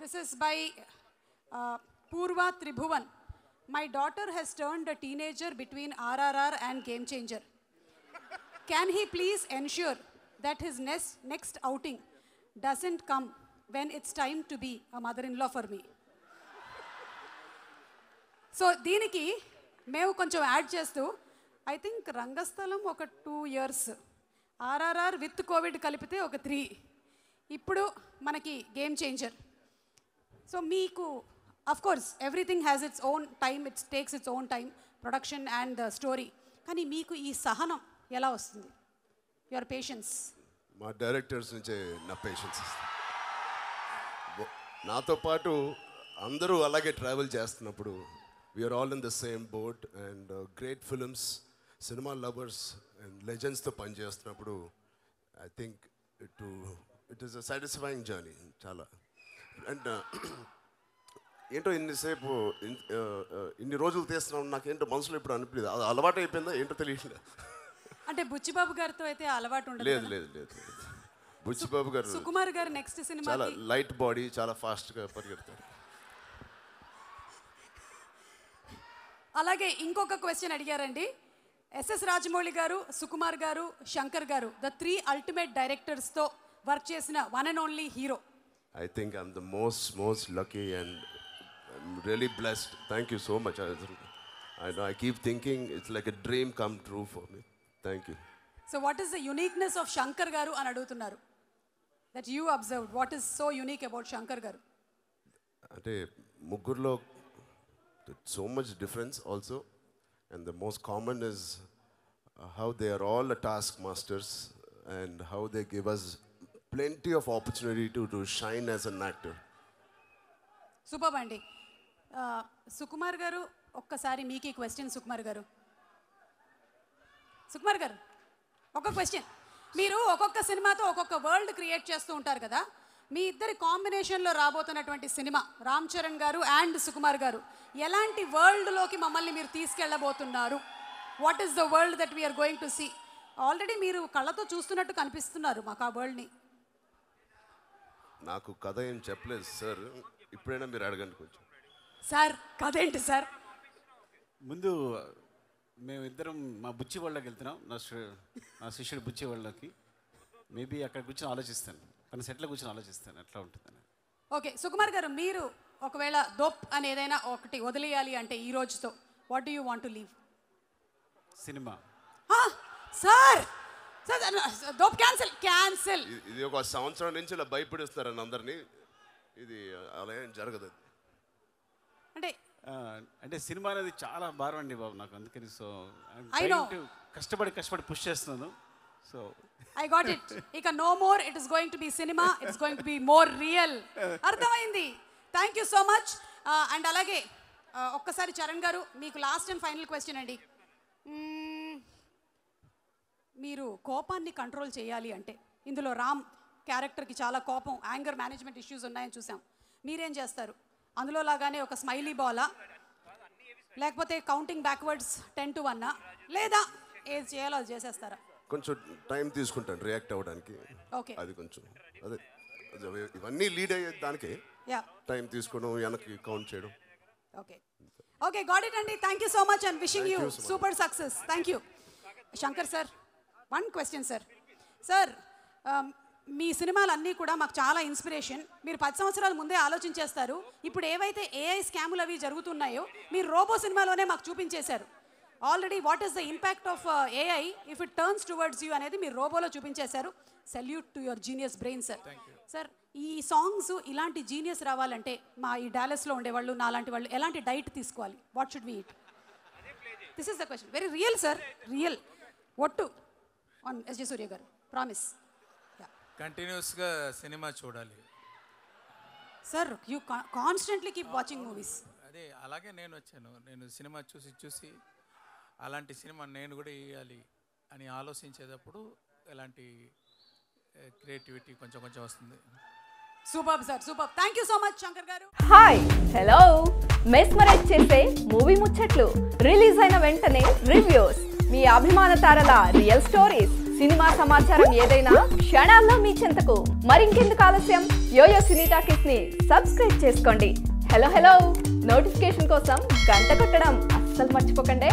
This is by Purva Tribhuvan. My daughter has turned a teenager between RRR and Game Changer. Can he please ensure that his next outing doesn't come when it's time to be a mother-in-law for me? So, దీనికి మేము కొంచెం add చేస్తూ I think రంగస్థలం ఒక 2 years, RRR with Covid కలిపితే ఒక 3, ఇప్పుడు మనకి game changer. So మీకు of course everything has its own time, it's takes its own time, production and story. కానీ మీకు ఈ సహనం ఎలా వస్తుంది? Your patience? మా డైరెక్టర్స్ నుంచే నా పేషెన్స్. నాతో పాటు అందరూ అలాగే ట్రావెల్ చేస్తున్నప్పుడు we are all in the same boat and great films, సినిమా లవర్స్ అండ్ లెజెండ్స్తో పనిచేస్తున్నప్పుడు I think it is a satisfying journey చాలా. అండ్ ఏంటో ఇన్నిసేపు ఇన్ని రోజులు తీస్తున్నాం, నాకేంటో మనసులో ఇప్పుడు అనిపించలేదు, అది అలవాటు అయిపోయిందా ఏంటో తెలియట్లేదు. అంటే బుచ్చిబాబు గారితో అయితే అలవాటు ఉండదు? లేదు లేదు లేదు, బుచ్చిబాబు గారు, సుకుమార్ గారు నెక్స్ట్ సినిమా చాలా లైట్ బాడీ, చాలా ఫాస్ట్గా పరిగెడతారు. అలాగే ఇంకొక క్వశ్చన్ అడిగారండి. ఎస్ఎస్ రాజమౌళి గారు, సుకుమార్ గారు, శంకర్ గారు, ద 3 అల్టిమేట్ డైరెక్టర్స్తో వర్క్ చేసిన one and only hero. I think I'm the most lucky and I'm really blessed. Thank you so much. I keep thinking it's like a dream come true for me. Thank you. So what is the uniqueness of Shankar garu అని అడుగుతున్నారు? That you observed. What is so unique about Shankar garu? అంటే ముగ్గురులో so much difference also, and the most common is how they are all the taskmasters and how they give us plenty of opportunity to shine as an actor. Super అండి. సుకుమార్ గారు, ఒక్కసారి మీకు ఈ question. Sukumar గారు ఒక question. మీరు ఒక్కొక్క సినిమాతో ఒక్కొక్క వరల్డ్ క్రియేట్ చేస్తూ ఉంటారు కదా, మీ ఇద్దరి కాంబినేషన్లో రాబోతున్నటువంటి సినిమా రామ్ చరణ్ గారు అండ్ సుకుమార్ గారు, ఎలాంటి వరల్డ్లోకి మమ్మల్ని మీరు తీసుకెళ్ళబోతున్నారు? What is the world that we are going to see? Already మీరు కళ్ళతో చూస్తున్నట్టు కనిపిస్తున్నారు మాకు ఆ వరల్డ్ని. నాకు కథ ఏం చెప్పలేదు సార్, ఇప్పుడైనా మీరు అడగండి కొంచెం. సార్ కథ ఏంటి సార్? ముందు మేమిద్దరం మా బుచ్చి వాళ్ళకి వెళ్తున్నాం, నా శిష్యుడు బుచ్చి వాళ్ళకి. మేబీ అక్కడ కూర్చొని ఆలోచిస్తాను, కానీ సెట్లో కూర్చొని ఆలోచిస్తాను ఎట్లా ఉంటుందని. ఓకే సుకుమార్ గారు, మీరు ఒకవేళ దోప్ అని ఏదైనా ఒకటి వదిలేయాలి అంటే ఈ రోజుతో, what do you want to leave? Cinema. Sir dope cancel. ఇది ఒక సంవత్సరం నుంచి ఇలా భయపడిస్తున్నారని అందరినీ, ఇది అలా ఏం జరగదు. అంటే సినిమా అనేది చాలా భారం అండి బాబు నాకు, అందుకని సో కష్టపడి పుష్ చేస్తున్నాను. So I got it. ఇక no more it is going to be cinema, it's going to be more real. అర్థమైంది. Thank you so much. And అలాగే ఒక్కసారి చరణ్ గారు, మీకు లాస్ట్ అండ్ ఫైనల్ క్వశ్చన్ అండి. మీరు కోపాన్ని కంట్రోల్ చేయాలి అంటే, ఇందులో రామ్ క్యారెక్టర్కి చాలా కోపం, యాంగర్ మేనేజ్మెంట్ ఇష్యూస్ ఉన్నాయని చూసాం, మీరేం చేస్తారు? అందులో లాగానే ఒక స్మైలీ బాలా, లేకపోతే కౌంటింగ్ బ్యాక్వర్డ్స్ 10 to 1, లేదా ఏది చేయాలో అది చేసేస్తారా? కొంచెం టైం తీసుకుంటాను రియాక్ట్ అవ్వడానికి. ఓకే, అది కొంచెం అదే ఇవన్నీ లీడ్ అయ్యే దానికి టైం తీసుకోవడం, వెనక్కి కౌంట్ చేయడం. ఓకే ఓకే, గాట్ ఇట్ అండి. Thank you so much and wishing you super success. Thank you. Shankar sir, one question sir. Sir మీ సినిమాలన్నీ కూడా మాకు చాలా ఇన్స్పిరేషన్. మీరు 10 సంవత్సరాల ముందే ఆలోచించేస్తారు. ఇప్పుడు ఏవైతే ఏఐ స్కాములు అవి జరుగుతున్నాయో మీరు రోబో సినిమాలోనే మాకు చూపించేశారు already. What is the impact of AI if it turns towards you అనేది మీరు రోబోలో చూపించేశారు. Salute to your genius brain sir. Sir ఈ సాంగ్స్ ఇలాంటి జీనియస్ రావాలంటే మా ఈ డాలస్లో ఉండేవాళ్ళు, నా లాంటి వాళ్ళు ఎలాంటి డైట్ తీసుకోవాలి? What should we eat? This is the question. Very real sir, real. ఒట్టు on SJ Surya garu, promise. కంటిన్యూస్గా సినిమా చూడాలి sir. You constantly keep watching movies. అదే అలాగే నేను వచ్చాను. నేను సినిమా చూసి అలాంటి సినిమా నేను కూడా వేయాలి అని ఆలోచించేటప్పుడు ఎలాంటి క్రియేటివిటీ కొంచెం వస్తుంది. Super sir, super. Thank you so much Shankar గారు. Hi, hello. మెస్మరైజ్ చేసే మూవీ ముచ్చట్లు, రిలీజ్ అయిన వెంటనే రివ్యూస్, మీ అభిమాన తారల రియల్ స్టోరీస్, సినిమా సమాచారం ఏదైనా క్షణాల్లో మీ చెంతకు. మరింకెందుకు ఆలస్యం, యోయో సినీ టాకీస్ ని సబ్స్క్రైబ్ చేసుకోండి. హలో నోటిఫికేషన్ కోసం గంట కొట్టడం అస్సలు మర్చిపోకండి.